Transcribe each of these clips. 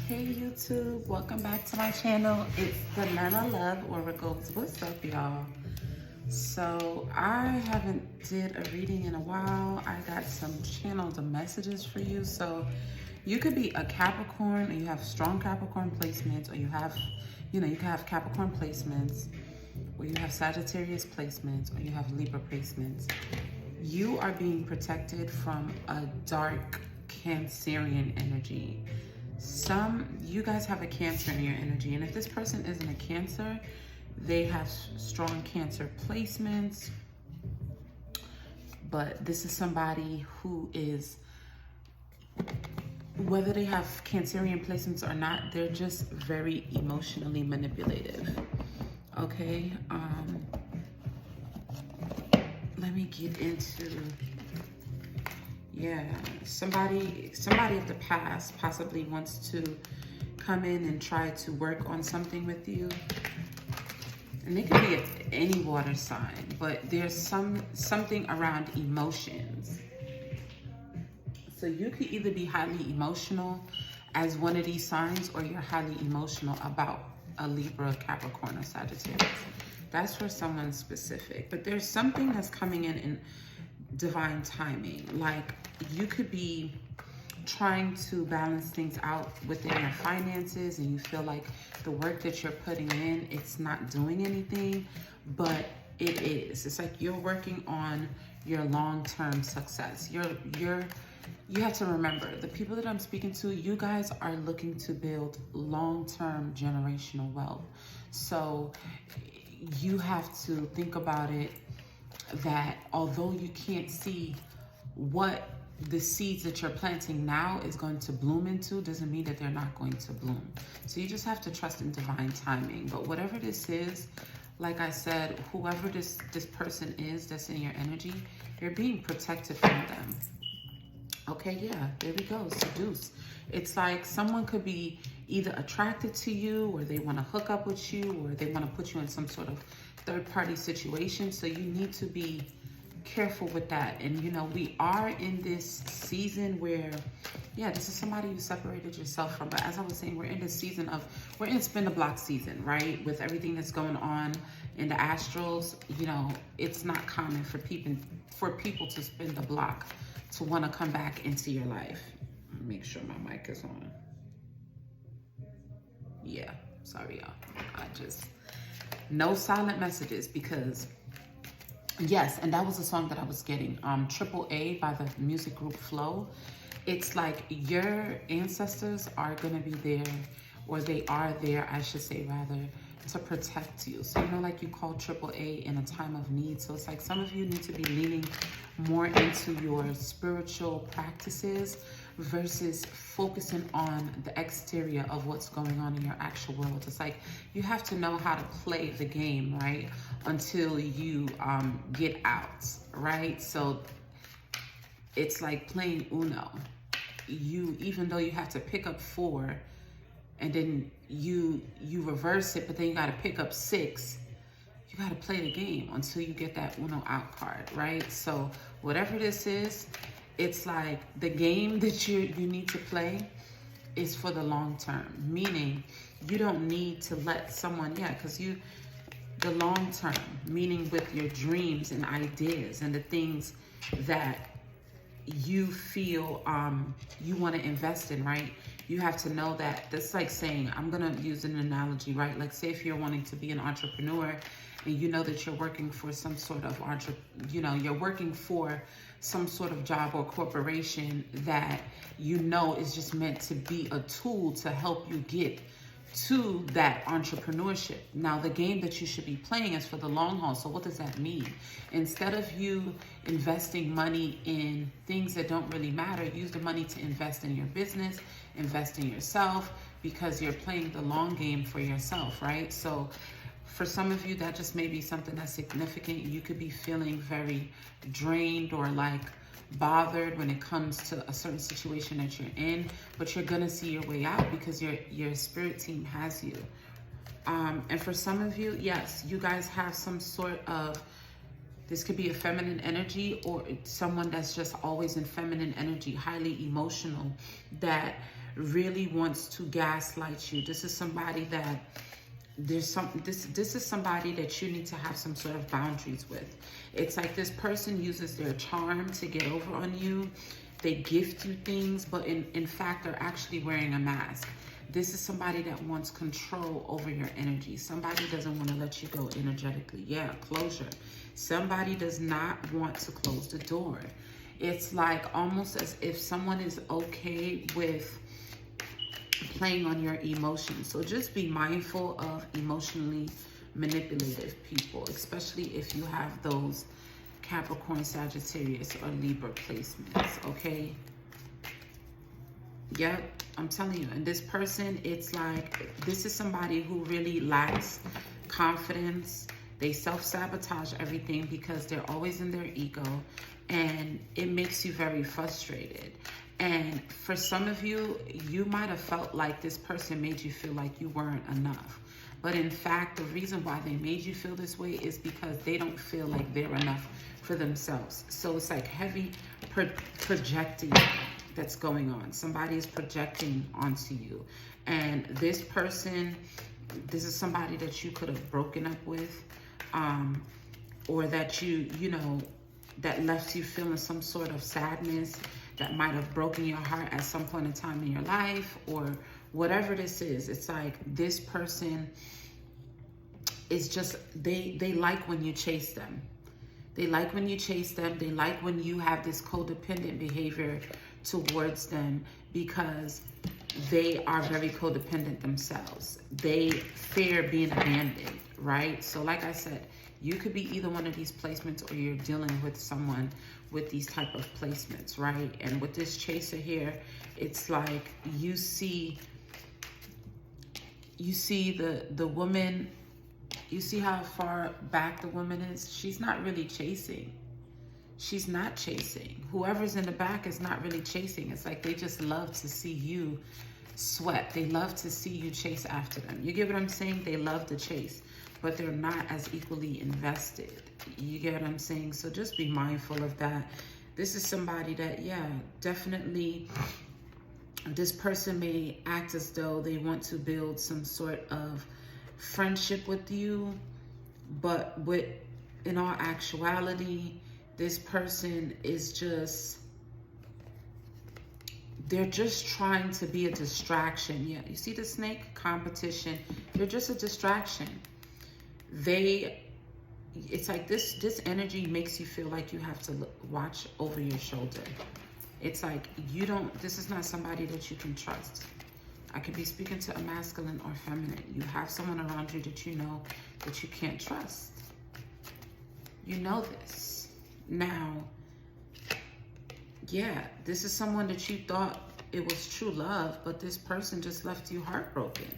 Hey YouTube, welcome back to my channel. It's the Nana Love Oracles. What's up, y'all? So I haven't did a reading in a while. I got some channeled messages for you. So you could be a Capricorn, or you have strong Capricorn placements, or you have, you can have Capricorn placements, or you have Sagittarius placements, or you have Libra placements. You are being protected from a dark Cancerian energy. You guys have a Cancer in your energy, and if this person isn't a Cancer, they have strong Cancer placements, but this is somebody who is, whether they have Cancerian placements or not, they're just very emotionally manipulative. Okay, let me get into, yeah, somebody of the past possibly wants to come in and try to work on something with you. And it could be any water sign, but there's something around emotions. So you could either be highly emotional as one of these signs, or you're highly emotional about a Libra, Capricorn, or Sagittarius. That's for someone specific. But there's something that's coming in divine timing. Like, you could be trying to balance things out within your finances, and you feel like the work that you're putting in, it's not doing anything, but it is. It's like you're working on your long-term success. You have to remember, the people that I'm speaking to, you guys are looking to build long-term generational wealth. So you have to think about it that although you can't see what the seeds that you're planting now is going to bloom into, doesn't mean that they're not going to bloom. So you just have to trust in divine timing. But whatever this is, like I said, whoever this person is that's in your energy, you're being protected from them. Okay, yeah, there we go, seduce. It's like someone could be either attracted to you, or they want to hook up with you, or they want to put you in some sort of third-party situation. So you need to be careful with that. And we are in this season where, yeah, this is somebody you separated yourself from. But as I was saying, we're in this season of, we're in spin the block season, right? With everything that's going on in the astrals, it's not common for people to spin the block, to want to come back into your life. Make sure my mic is on. Yeah, sorry y'all. No silent messages, because yes, and that was a song that I was getting. Triple A by the music group Flow. It's like your ancestors are gonna be there, or they are there, I should say rather, to protect you. So like you call Triple A in a time of need. So it's like some of you need to be leaning more into your spiritual practices versus focusing on the exterior of what's going on in your actual world. It's like you have to know how to play the game, right? Until you get out, right? So it's like playing Uno. Even though you have to pick up 4, and then you reverse it, but then you got to pick up 6. You got to play the game until you get that Uno out card, right? So whatever this is, it's like the game that you need to play is for the long term, meaning you don't need to let someone, because the long term, meaning with your dreams and ideas and the things that you feel you want to invest in, right? You have to know that that's like saying, I'm going to use an analogy, right? Like, say if you're wanting to be an entrepreneur, and you know that you're working for some sort of you're working for some sort of job or corporation that is just meant to be a tool to help you get to that entrepreneurship. Now, the game that you should be playing is for the long haul. So what does that mean? Instead of you investing money in things that don't really matter, use the money to invest in your business, invest in yourself, because you're playing the long game for yourself, right? So for some of you, that just may be something that's significant. You could be feeling very drained or like bothered when it comes to a certain situation that you're in, but you're gonna see your way out because your spirit team has you. And for some of you, yes, you guys have some sort of, this could be a feminine energy, or someone that's just always in feminine energy, highly emotional, that really wants to gaslight you. This is somebody that this is somebody that you need to have some sort of boundaries with. It's like this person uses their charm to get over on you. They gift you things, but in fact, they're actually wearing a mask. This is somebody that wants control over your energy. Somebody doesn't want to let you go energetically. Yeah, closure. Somebody does not want to close the door. It's like almost as if someone is okay with playing on your emotions. So just be mindful of emotionally manipulative people, especially if you have those Capricorn, Sagittarius, or Libra placements, okay? Yep, I'm telling you. And this person, it's like, this is somebody who really lacks confidence. They self-sabotage everything because they're always in their ego, and it makes you very frustrated. And for some of you, you might have felt like this person made you feel like you weren't enough. But in fact, the reason why they made you feel this way is because they don't feel like they're enough for themselves. So it's like heavy projecting that's going on. Somebody is projecting onto you. And this person, this is somebody that you could have broken up with, or that you know, that left you feeling some sort of sadness, that might have broken your heart at some point in time in your life, or whatever this is. It's like this person is just, they like when you chase them. They like when you chase them. They like when you have this codependent behavior towards them, because they are very codependent themselves. They fear being abandoned, right? So like I said, you could be either one of these placements, or you're dealing with someone with these type of placements, right? And with this chaser here, it's like you see the woman, you see how far back the woman is? She's not really chasing. She's not chasing. Whoever's in the back is not really chasing. It's like they just love to see you sweat. They love to see you chase after them. You get what I'm saying? They love to chase, but they're not as equally invested. You get what I'm saying? So just be mindful of that. This is somebody that, yeah, definitely, this person may act as though they want to build some sort of friendship with you, but in all actuality, this person is just, they're just trying to be a distraction. Yeah, you see the snake? Competition. They're just a distraction. It's like this energy makes you feel like you have to watch over your shoulder. It's like this is not somebody that you can trust. I could be speaking to a masculine or feminine. You have someone around you that you know that you can't trust. You know this. Now, yeah, this is someone that you thought it was true love, but this person just left you heartbroken.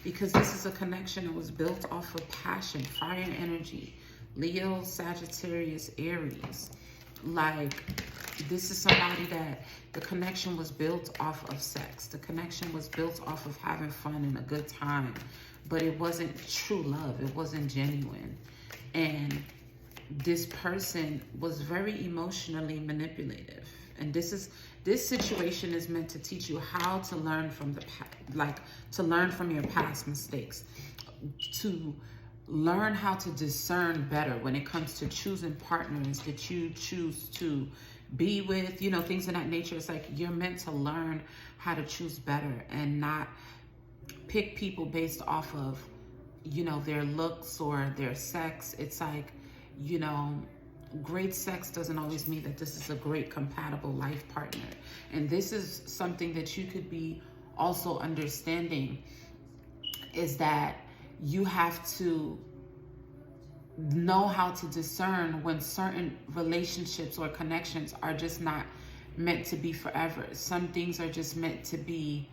Because this is a connection that was built off of passion, fire energy, Leo, Sagittarius, Aries. Like, this is somebody that the connection was built off of sex. The connection was built off of having fun and a good time. But it wasn't true love. It wasn't genuine. And this person was very emotionally manipulative. And this situation is meant to teach you how to learn from to learn from your past mistakes, to learn how to discern better when it comes to choosing partners that you choose to be with, you know, things of that nature. It's like you're meant to learn how to choose better and not pick people based off of, you know, their looks or their sex. It's like, you know, great sex doesn't always mean that this is a great compatible life partner. And this is something that you could be also understanding, is that you have to know how to discern when certain relationships or connections are just not meant to be forever. Some things are just meant to be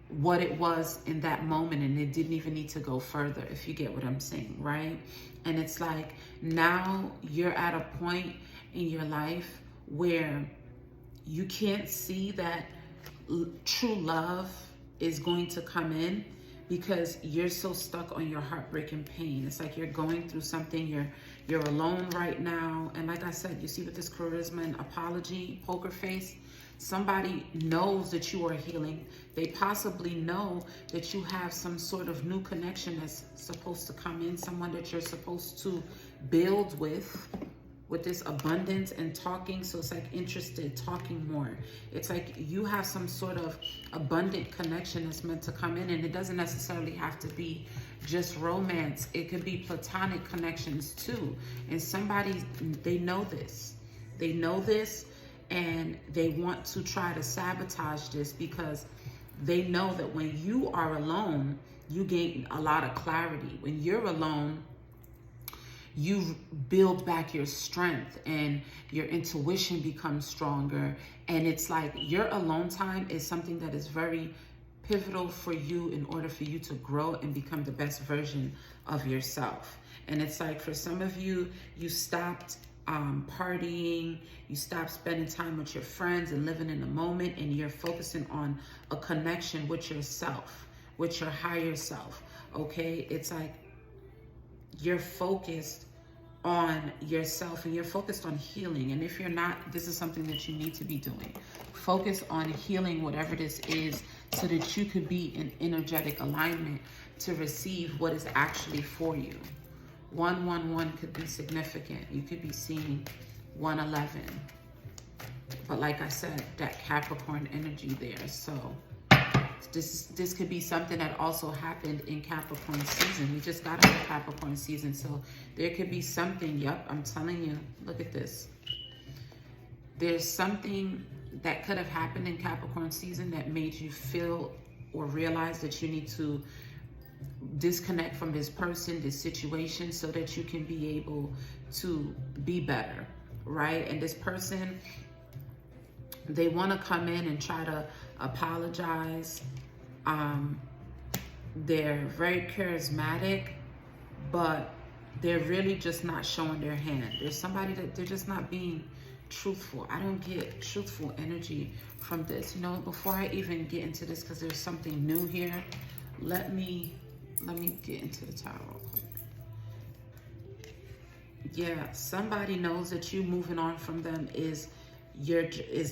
what it was in that moment, and it didn't even need to go further, if you get what I'm saying, right? And it's like now you're at a point in your life where you can't see that true love is going to come in, because you're so stuck on your heartbreak and pain. It's like you're going through something, you're alone right now. And like I said, you see with this charisma and apology, poker face, Somebody knows that you are healing. They possibly know that you have some sort of new connection that's supposed to come in, someone that you're supposed to build with this abundance and talking. So it's like interested, talking more. It's like you have some sort of abundant connection that's meant to come in, and it doesn't necessarily have to be just romance. It could be platonic connections too. And somebody, they know this. They know this, and they want to try to sabotage this because they know that when you are alone, you gain a lot of clarity. When you're alone, you build back your strength and your intuition becomes stronger. And it's like your alone time is something that is very pivotal for you in order for you to grow and become the best version of yourself. And it's like for some of you, you stopped partying, you stopped spending time with your friends and living in the moment, and you're focusing on a connection with yourself, with your higher self. Okay, it's like you're focused on yourself and you're focused on healing. And if you're not, this is something that you need to be doing. Focus on healing whatever this is so that you could be in energetic alignment to receive what is actually for you. 111 could be significant. You could be seeing 111. But like I said, that Capricorn energy there. So this could be something that also happened in Capricorn season. We just got out of Capricorn season. So there could be something, yep, I'm telling you, look at this. There's something that could have happened in Capricorn season that made you feel or realize that you need to disconnect from this person, this situation, so that you can be able to be better, right? And this person, they want to come in and try to apologize. They're very charismatic, but they're really just not showing their hand. There's somebody that they're just not being truthful. I don't get truthful energy from this. You know, before I even get into this, because there's something new here, let me get into the tarot real quick. Yeah, somebody knows that you moving on from them is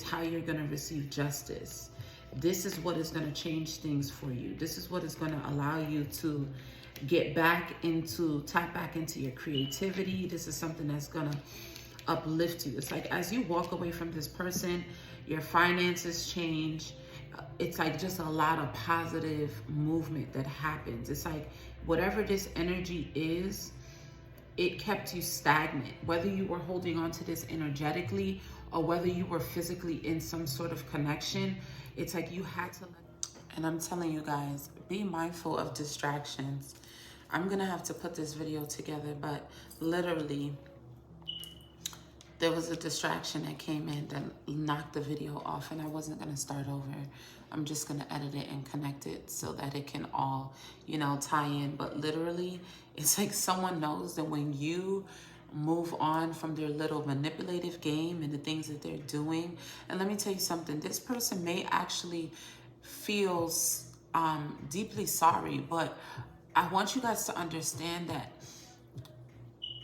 how you're going to receive justice. This is what is going to change things for you. This is what is going to allow you to tap back into your creativity. This is something that's going to uplift you. It's like as you walk away from this person, your finances change. It's like just a lot of positive movement that happens. It's like whatever this energy is, it kept you stagnant. Whether you were holding on to this energetically or whether you were physically in some sort of connection, it's like you had to and I'm telling you guys, be mindful of distractions. I'm gonna have to put this video together, but literally there was a distraction that came in that knocked the video off, and I wasn't gonna start over. I'm just gonna edit it and connect it so that it can all, tie in. But literally, it's like someone knows that when you move on from their little manipulative game and the things that they're doing, and let me tell you something, this person may actually feel deeply sorry, but I want you guys to understand that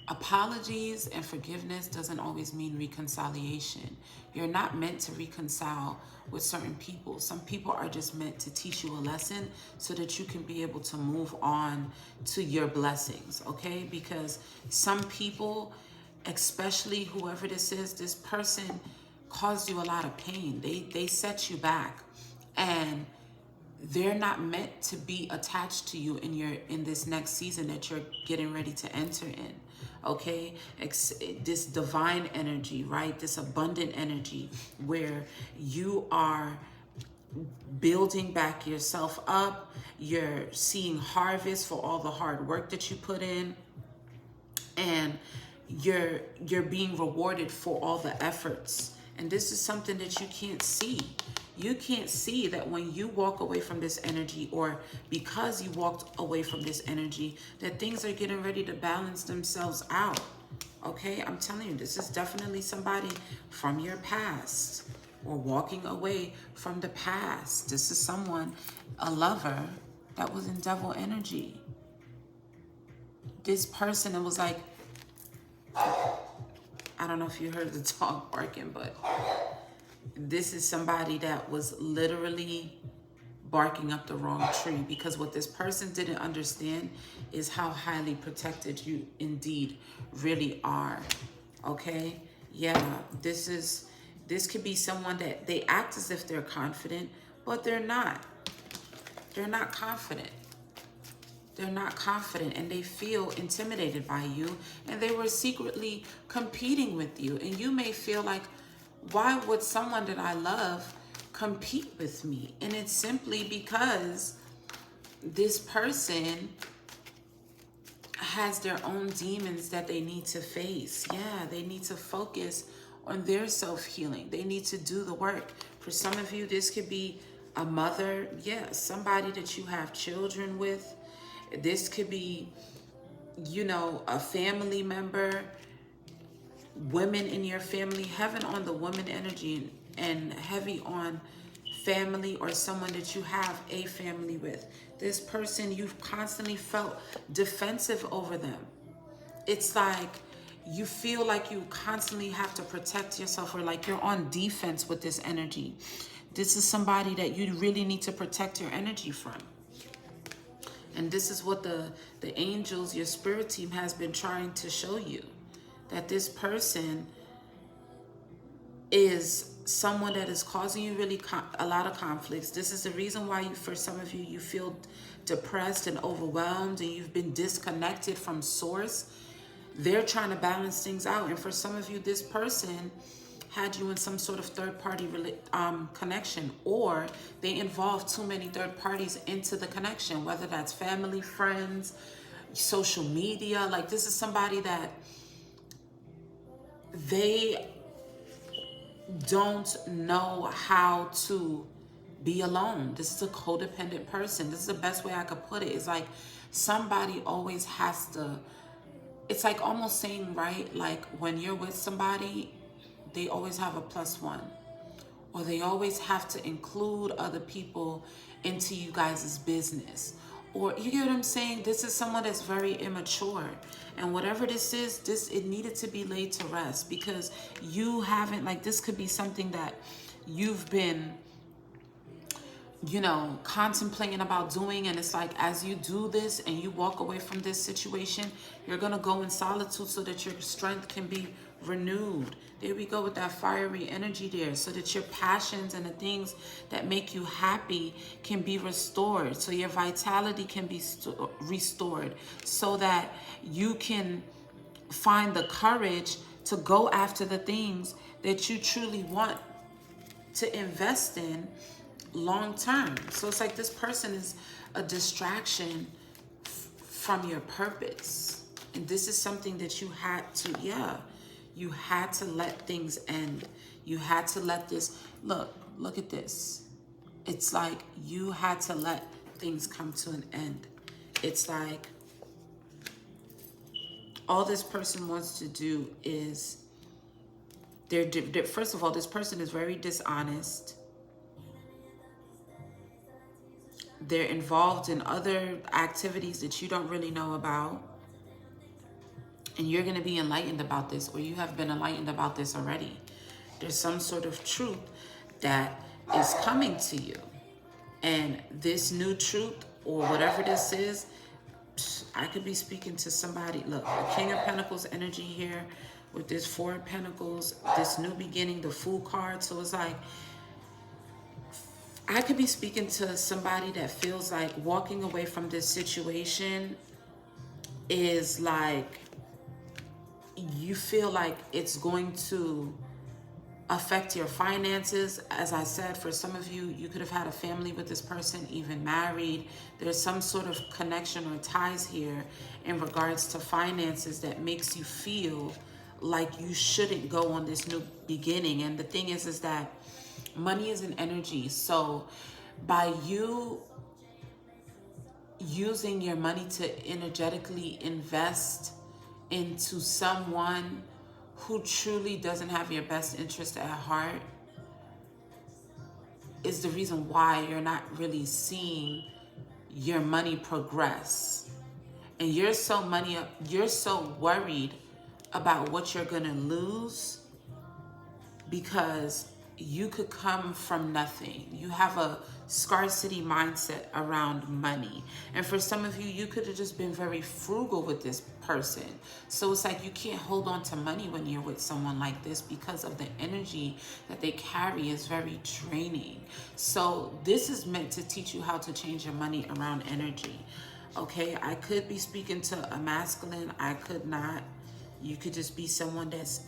apologies and forgiveness doesn't always mean reconciliation. You're not meant to reconcile with certain people. Some people are just meant to teach you a lesson so that you can be able to move on to your blessings, okay? Because some people, especially whoever this is, this person caused you a lot of pain. They set you back, and they're not meant to be attached to you in this next season that you're getting ready to enter in. Okay, this divine energy, right? This abundant energy where you are building back yourself up. You're seeing harvest for all the hard work that you put in, and you're being rewarded for all the efforts. And this is something that you can't see. You can't see that when you walk away from this energy, or because you walked away from this energy, that things are getting ready to balance themselves out. Okay, I'm telling you, this is definitely somebody from your past or walking away from the past. This is someone, a lover that was in devil energy. This person, it was like, I don't know if you heard the dog barking, but This is somebody that was literally barking up the wrong tree, because what this person didn't understand is how highly protected you indeed really are. Okay? Yeah, this could be someone that they act as if they're confident, but they're not. They're not confident. They're not confident, and they feel intimidated by you, and they were secretly competing with you. And you may feel like, why would someone that I love compete with me? And it's simply because this person has their own demons that they need to face. Yeah, they need to focus on their self-healing. They need to do the work. For some of you, this could be a mother, yeah, somebody that you have children with. This could be, you know, a family member, women in your family, heaven on the woman energy and heavy on family or someone that you have a family with. This person, you've constantly felt defensive over them. It's like you feel like you constantly have to protect yourself, or like you're on defense with this energy. This is somebody that you really need to protect your energy from. And this is what the angels, your spirit team, has been trying to show you. That this person is someone that is causing you really a lot of conflicts. This is the reason why for some of you, you feel depressed and overwhelmed, and you've been disconnected from source. They're trying to balance things out. And for some of you, this person had you in some sort of third-party connection, or they involved too many third parties into the connection, whether that's family, friends, social media. Like, this is somebody that they don't know how to be alone. This is a codependent person. This is the best way I could put it. It's like somebody always has to, it's like almost saying, right, like when you're with somebody, they always have a +1, or they always have to include other people into you guys' business. Or, you get what I'm saying? This is someone that's very immature. And whatever this is, it needed to be laid to rest, because you haven't, like, this could be something that you've been, you know, contemplating about doing. And it's like, as you do this and you walk away from this situation, you're going to go in solitude so that your strength can be renewed. There we go with that fiery energy there, so that your passions and the things that make you happy can be restored, so your vitality can be restored, so that you can find the courage to go after the things that you truly want to invest in long term. So it's like this person is a distraction from your purpose. And this is something that you had to, you had to let things end. You had to let this, look at this. It's like you had to let things come to an end. It's like all this person wants to do is, first of all, this person is very dishonest. They're involved in other activities that you don't really know about. And you're going to be enlightened about this, or you have been enlightened about this already. There's some sort of truth that is coming to you. And this new truth, or whatever this is, I could be speaking to somebody. Look, the King of Pentacles energy here with this 4 of Pentacles, this new beginning, the Fool card. So it's like, I could be speaking to somebody that feels like walking away from this situation is like, you feel like it's going to affect your finances. As I said, for some of you, you could have had a family with this person, even married. There's some sort of connection or ties here in regards to finances that makes you feel like you shouldn't go on this new beginning. And the thing is that money is an energy. So by you using your money to energetically invest into someone who truly doesn't have your best interest at heart is the reason why you're not really seeing your money progress. And you're so worried about what you're gonna lose, because you could come from nothing. You have a scarcity mindset around money. And for some of you, you could have just been very frugal with this person. So it's like you can't hold on to money when you're with someone like this because of the energy that they carry is very draining. So this is meant to teach you how to change your money around energy. Okay, I could be speaking to a masculine, I could not. You could just be someone that's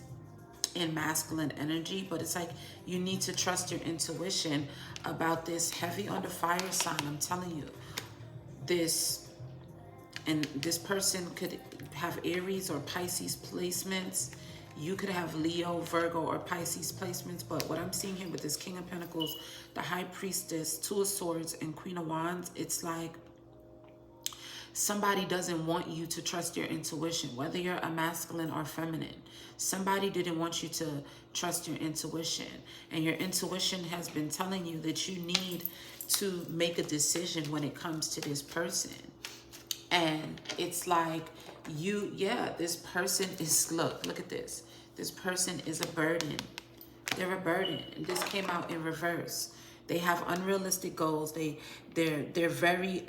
in masculine energy, but it's like you need to trust your intuition about this. Heavy on the fire sign, I'm telling you, this, and this person could have Aries or Pisces placements. You could have Leo, Virgo, or Pisces placements, but what I'm seeing here with this King of Pentacles, the High Priestess, Two of Swords, and Queen of Wands, it's like somebody doesn't want you to trust your intuition, whether you're a masculine or feminine. Somebody didn't want you to trust your intuition. And your intuition has been telling you that you need to make a decision when it comes to this person. And it's like this person is, look at this. This person is a burden. They're a burden. And this came out in reverse. They have unrealistic goals. They're very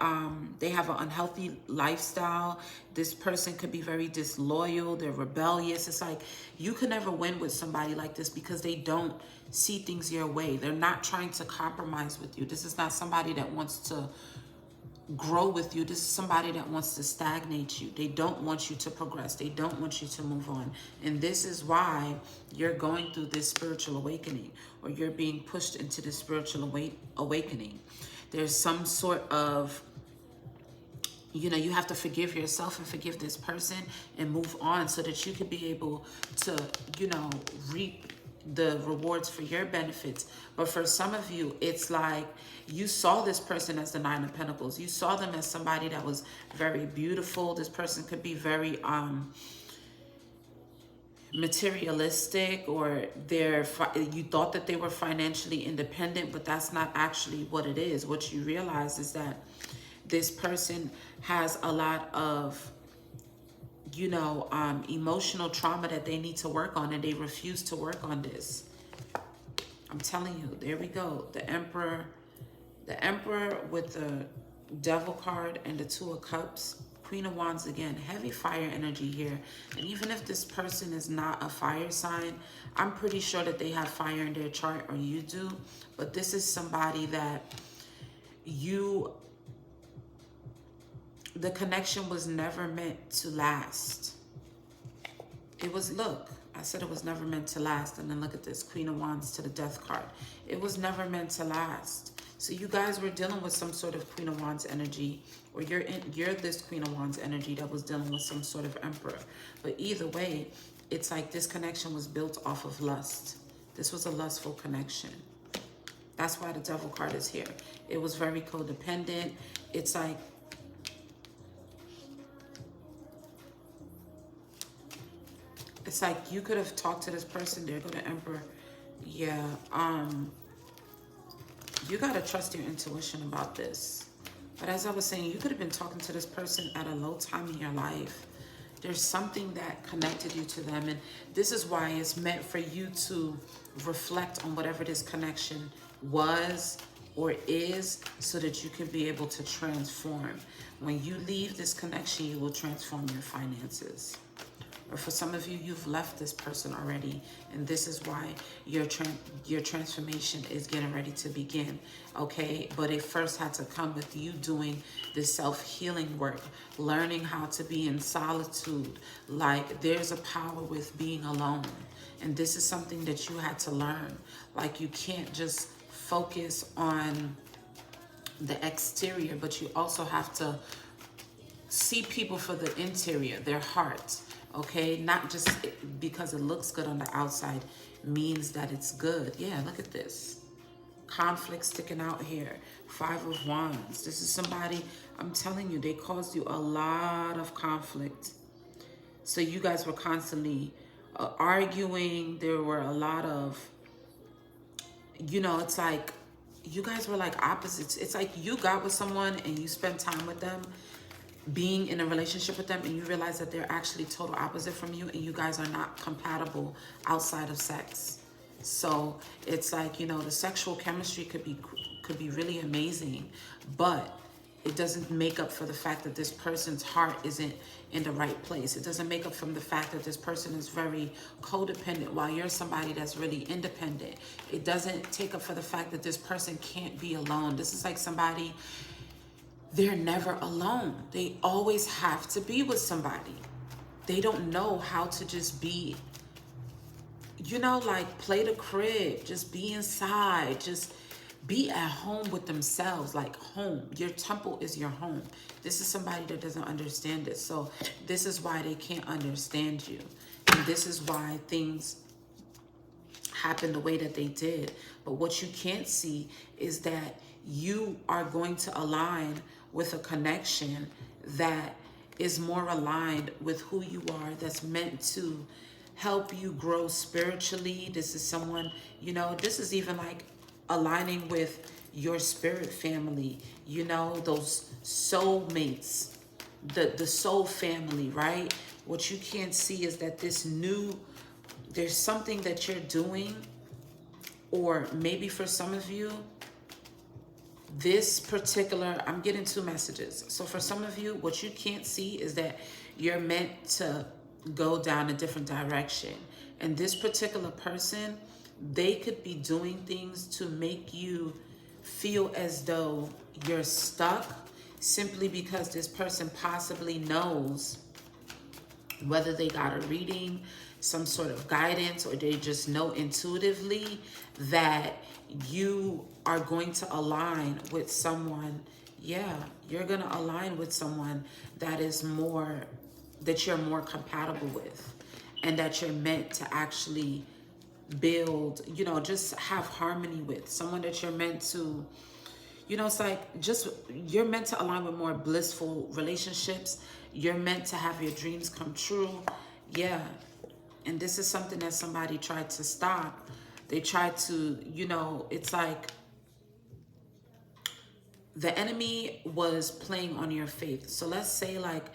they have an unhealthy lifestyle. This person could be very disloyal. They're rebellious. It's like you could never win with somebody like this because they don't see things your way. They're not trying to compromise with you. This is not somebody that wants to grow with you. This is somebody that wants to stagnate you. They don't want you to progress. They don't want you to move on. And this is why you're going through this spiritual awakening, or you're being pushed into this spiritual awakening. There's some sort of, you have to forgive yourself and forgive this person and move on so that you could be able to, reap the rewards for your benefits. But for some of you, it's like you saw this person as the Nine of Pentacles. You saw them as somebody that was very beautiful. This person could be very materialistic, or you thought that they were financially independent, but that's not actually what it is. What you realize is that this person has a lot of emotional trauma that they need to work on, and they refuse to work on this. I'm telling you, there we go. The Emperor with the Devil card and the Two of Cups, Queen of Wands again, heavy fire energy here. And even if this person is not a fire sign, I'm pretty sure that they have fire in their chart, or you do. But this is somebody that the connection was never meant to last. It was, I said it was never meant to last. And then look at this, Queen of Wands to the Death card. It was never meant to last. So you guys were dealing with some sort of Queen of Wands energy, or you're this Queen of Wands energy that was dealing with some sort of Emperor. But either way, it's like this connection was built off of lust. This was a lustful connection. That's why the Devil card is here. It was very codependent. It's like, you could have talked to this person. There go the Emperor. Yeah, you got to trust your intuition about this. But as I was saying, you could have been talking to this person at a low time in your life. There's something that connected you to them. And this is why it's meant for you to reflect on whatever this connection was or is, so that you can be able to transform. When you leave this connection, you will transform your finances. Or for some of you, you've left this person already, and this is why your transformation is getting ready to begin, okay? But it first had to come with you doing this self-healing work, learning how to be in solitude. Like, there's a power with being alone, and this is something that you had to learn. Like, you can't just focus on the exterior, but you also have to see people for the interior, their hearts. Okay, not just because it looks good on the outside means that it's good. Yeah, look at this. Conflict sticking out here. Five of Wands. This is somebody, I'm telling you, they caused you a lot of conflict. So you guys were constantly arguing. There were a lot of, it's like you guys were like opposites. It's like you got with someone and you spent time with them, being in a relationship with them, and you realize that they're actually total opposite from you, and you guys are not compatible outside of sex. So it's like, you know, the sexual chemistry could be really amazing, but it doesn't make up for the fact that this person's heart isn't in the right place. It doesn't make up from the fact that this person is very codependent while you're somebody that's really independent. It doesn't take up for the fact that this person can't be alone. This is like somebody, they're never alone. They always have to be with somebody. They don't know how to just be, you know, like play the crib, just be inside, just be at home with themselves, like home. Your temple is your home. This is somebody that doesn't understand it. So this is why they can't understand you. And this is why things happen the way that they did. But what you can't see is that you are going to align with a connection that is more aligned with who you are, that's meant to help you grow spiritually. This is someone, you know, this is even like aligning with your spirit family, you know, those soulmates, the soul family, right? What you can't see is that there's something that you're doing, or maybe for some of you, this particular, I'm getting two messages. So for some of you, what you can't see is that you're meant to go down a different direction. And this particular person, they could be doing things to make you feel as though you're stuck, simply because this person possibly knows, whether they got a reading, some sort of guidance, or they just know intuitively that you are going to align with someone. Yeah, you're going to align with someone that is more, that you're more compatible with, and that you're meant to actually build, you know, just have harmony with. Someone that you're meant to, you know, it's like just, you're meant to align with more blissful relationships. You're meant to have your dreams come true. Yeah. And this is something that somebody tried to stop. They tried to, you know, it's like the enemy was playing on your faith. So let's say like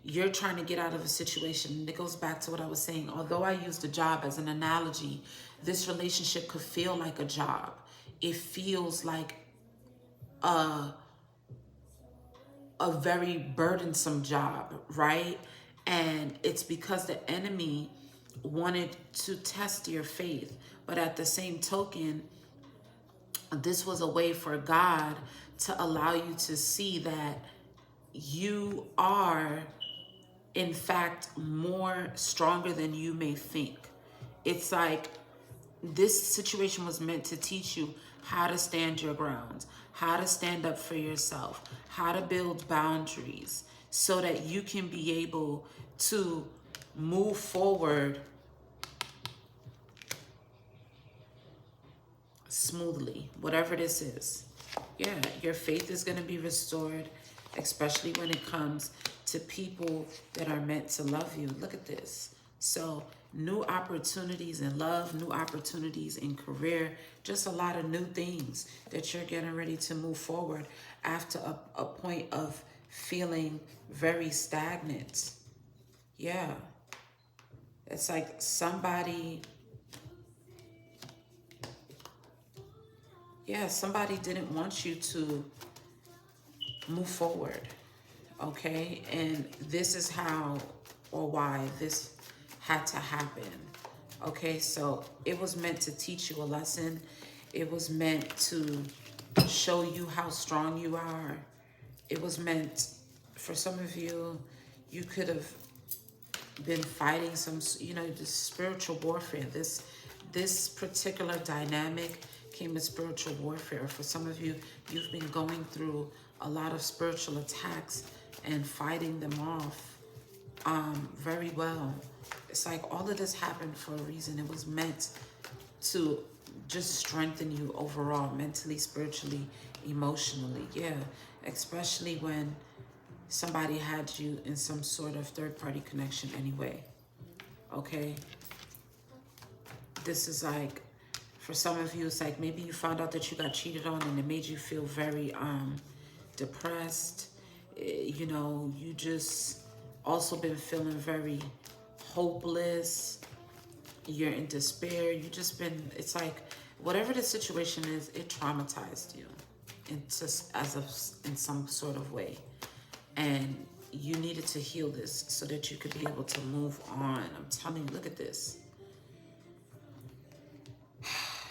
you're trying to get out of a situation. And it goes back to what I was saying. Although I used a job as an analogy, this relationship could feel like a job. It feels like a very burdensome job, right? And it's because the enemy wanted to test your faith. But at the same token, this was a way for God to allow you to see that you are, in fact, more stronger than you may think. It's like this situation was meant to teach you how to stand your ground, how to stand up for yourself, how to build boundaries, so that you can be able to move forward smoothly, whatever this is. Yeah, your faith is going to be restored, especially when it comes to people that are meant to love you. Look at this. So new opportunities in love, new opportunities in career, just a lot of new things that you're getting ready to move forward after a point of feeling very stagnant. Yeah. It's like somebody, yeah, somebody didn't want you to move forward, okay? And this is how or why this had to happen, okay? So it was meant to teach you a lesson. It was meant to show you how strong you are. It was meant, for some of you, you could have been fighting some, you know, this spiritual warfare. This particular dynamic came with spiritual warfare. For some of you, you've been going through a lot of spiritual attacks and fighting them off very well. It's like all of this happened for a reason. It was meant to just strengthen you overall, mentally, spiritually, emotionally. Yeah, especially when somebody had you in some sort of third-party connection anyway, okay? This is like, for some of you, it's like maybe you found out that you got cheated on and it made you feel very depressed. You know, you just also been feeling very hopeless. You're in despair. You just been, it's like, whatever the situation is, it traumatized you in some sort of way. And you needed to heal this so that you could be able to move on. I'm telling you, look at this.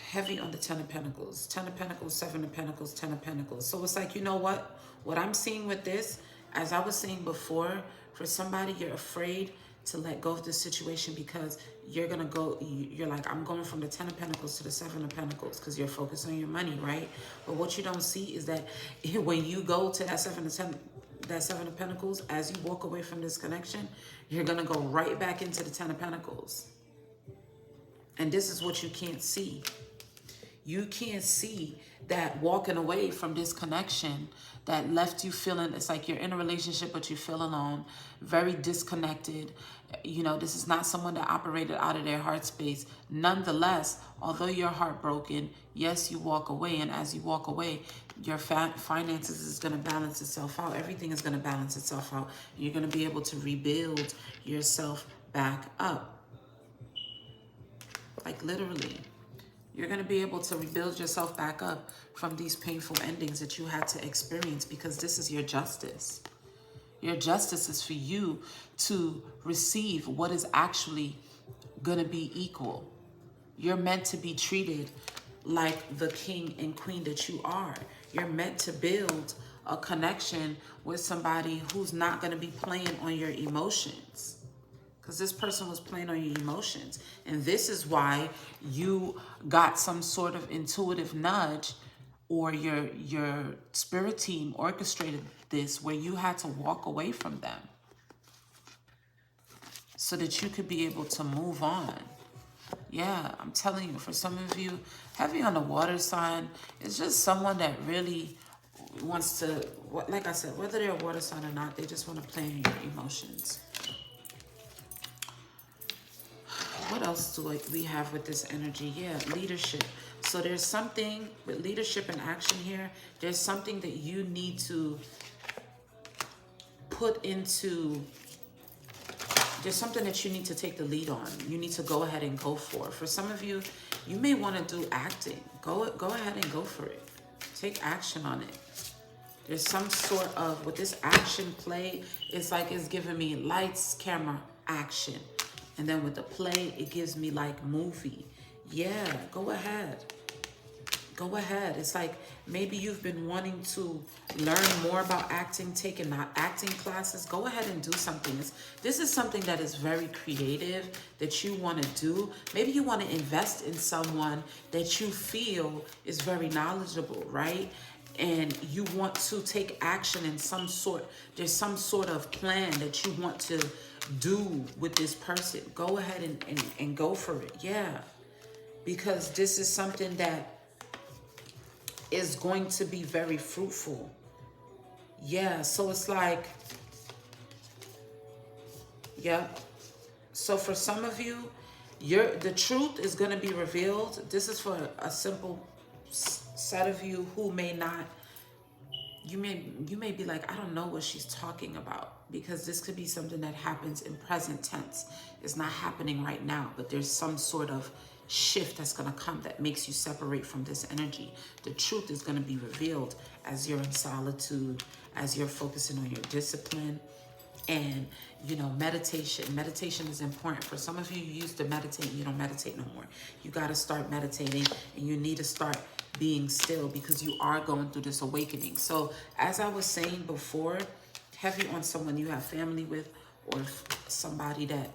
Heavy on the Ten of Pentacles. 10 of Pentacles, 7 of Pentacles, 10 of Pentacles. So it's like, you know what? What I'm seeing with this, as I was saying before, for somebody, you're afraid to let go of this situation because you're going to go, you're like, I'm going from the 10 of Pentacles to the 7 of Pentacles because you're focused on your money, right? But what you don't see is that when you go to that 7 of Pentacles, as you walk away from this connection, you're going to go right back into the 10 of Pentacles. And this is what you can't see. You can't see that walking away from this connection that left you feeling, it's like you're in a relationship, but you feel alone, very disconnected. You know, this is not someone that operated out of their heart space. Nonetheless, although you're heartbroken, yes, you walk away. And as you walk away, your finances is going to balance itself out. Everything is going to balance itself out. You're going to be able to rebuild yourself back up. Like literally. You're going to be able to rebuild yourself back up from these painful endings that you had to experience, because this is your justice. Your justice is for you to receive what is actually going to be equal. You're meant to be treated like the king and queen that you are. You're meant to build a connection with somebody who's not going to be playing on your emotions. Because this person was playing on your emotions. And this is why you got some sort of intuitive nudge, or your spirit team orchestrated this, where you had to walk away from them so that you could be able to move on. Yeah, I'm telling you, for some of you, heavy on the water sign is just someone that really wants to, like I said, whether they're a water sign or not, they just want to play on your emotions. What else do we have with this energy? Yeah, leadership. So there's something with leadership and action here. There's something that you need to put into, there's something that you need to take the lead on. You need to go ahead and go for. For some of you, you may want to do acting. Go ahead and go for it. Take action on it. There's some sort of, with this action play, it's like it's giving me lights, camera, action. And then with the play, it gives me like movie. Yeah, go ahead. Go ahead. It's like maybe you've been wanting to learn more about acting, taking acting classes. Go ahead and do something. This is something that is very creative that you want to do. Maybe you want to invest in someone that you feel is very knowledgeable, right? And you want to take action in some sort. There's some sort of plan that you want to do with this person. Go ahead and go for it. Yeah, because this is something that is going to be very fruitful. Yeah, so it's like, yeah. So for some of you, the truth is going to be revealed. This is for a simple set of you who may not, you may be like, I don't know what she's talking about, because this could be something that happens in present tense. It's not happening right now, but there's some sort of shift that's going to come that makes you separate from this energy. The truth is going to be revealed as you're in solitude, as you're focusing on your discipline. And, you know, meditation is important. For some of you, you used to meditate and you don't meditate no more. You got to start meditating, and you need to start being still, because you are going through this awakening. So as I was saying before, heavy on someone you have family with, or somebody that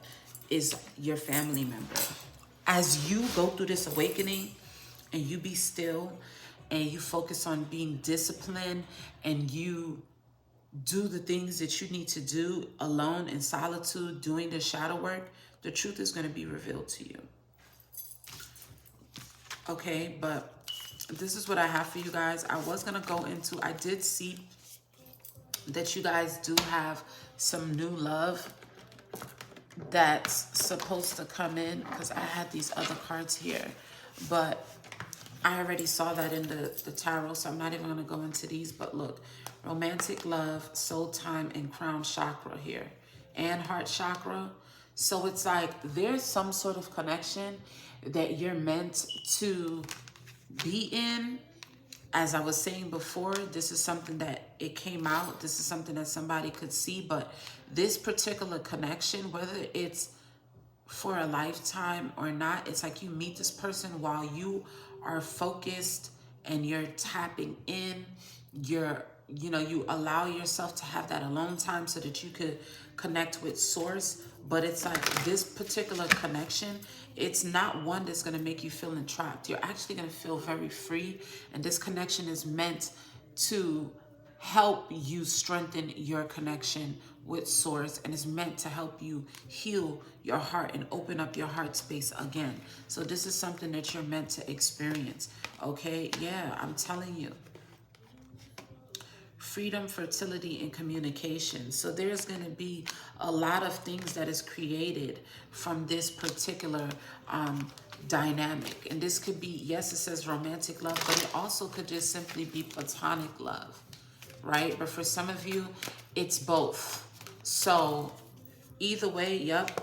is your family member. As you go through this awakening and you be still and you focus on being disciplined, and you do the things that you need to do alone in solitude, doing the shadow work, the truth is going to be revealed to you. Okay, but this is what I have for you guys. I was going to go into, I did see that you guys do have some new love that's supposed to come in, because I had these other cards here, but I already saw that in the tarot, so I'm not even going to go into these. But look, romantic love, soul time, and crown chakra here, and heart chakra. So it's like there's some sort of connection that you're meant to be in. As I was saying before, this is something that it came out. This is something that somebody could see. But this particular connection, whether it's for a lifetime or not, it's like you meet this person while you are focused and you're tapping in. You allow yourself to have that alone time so that you could connect with source. But it's like this particular connection, it's not one that's going to make you feel entrapped. You're actually going to feel very free. And this connection is meant to help you strengthen your connection with source, and is meant to help you heal your heart and open up your heart space again. So this is something that you're meant to experience. Okay, yeah, I'm telling you. Freedom, fertility, and communication. So there's going to be a lot of things that is created from this particular dynamic. And this could be, yes, it says romantic love, but it also could just simply be platonic love, right? But for some of you, it's both. So either way, yep,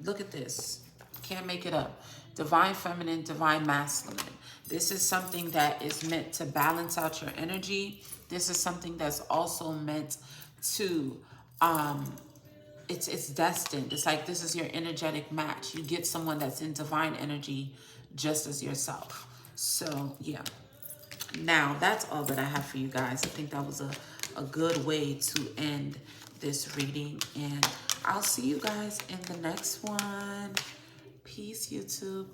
look at this. Can't make it up. Divine feminine, divine masculine. This is something that is meant to balance out your energy. This is something that's also meant to, it's destined. It's like this is your energetic match. You get someone that's in divine energy just as yourself. So, yeah. Now, that's all that I have for you guys. I think that was a good way to end this reading. And I'll see you guys in the next one. Peace, YouTube.